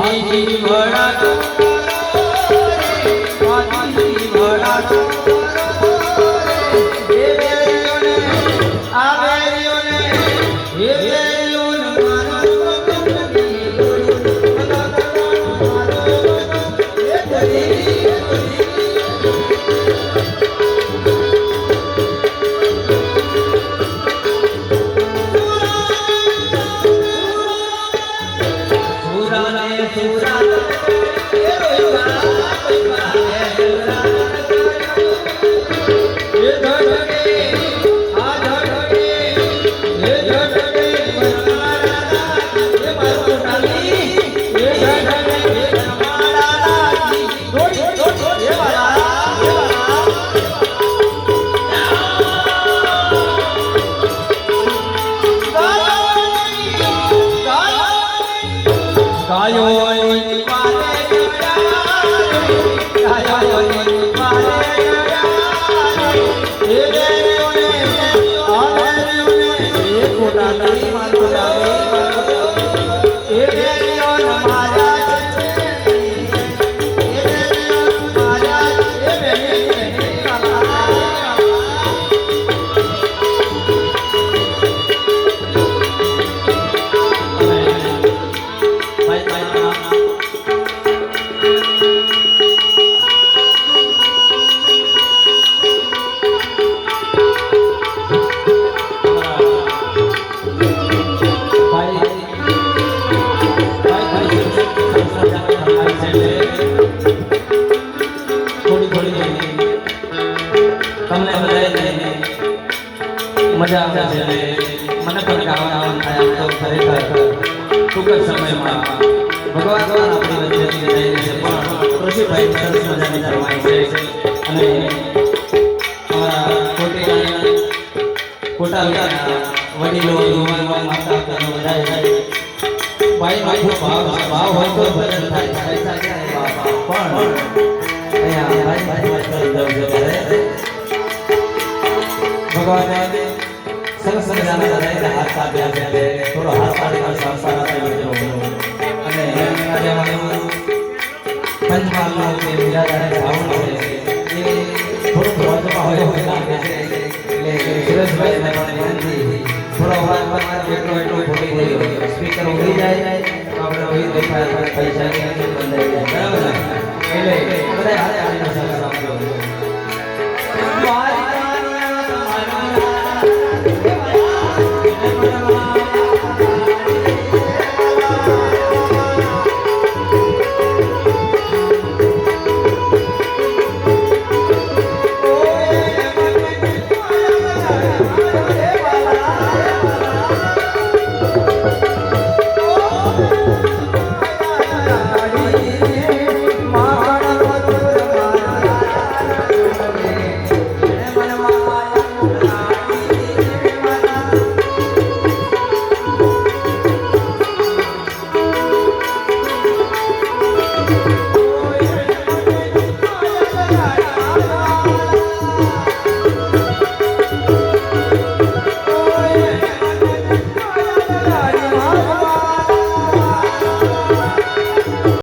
પાછી ભડા પાછી ભડા એ બેરીઓને આ બેરીઓને એ બેરીઓને મજા આવે છે મને પણ ગાવાનું થાય તો ખરેખર ટૂંક જ સમયમાં ભગવાન આપણી વચ્ચેથી જઈ છે પણ ઋષિભાઈ સરસ મજાની ફરમાઈ છે અને અમારા કોટાલિયાના વડીલો યુવાનો માતા પિતાનો બધા ભાઈ ભાવ હોય તો ભજન થાય પૈસા ક્યાં પણ અહીંયા ભાઈ ભગવાન સરસ મજાના બધાને હાથ આપ્યા છે થોડો હાથ પાડીને સંસાર આપ્યો અને આજે અમારું પંચમહાલનો જે વિરાજાને ભાવનો છે એ થોડું રોજમાં હોય લાગે છે એટલે સુરેશભાઈને પણ વિનંતી થોડો અવાજ પણ એટલો ફૂટી ગયો સ્પીકર ઉડી જાય આપણે ઓલી દેખાય પૈસા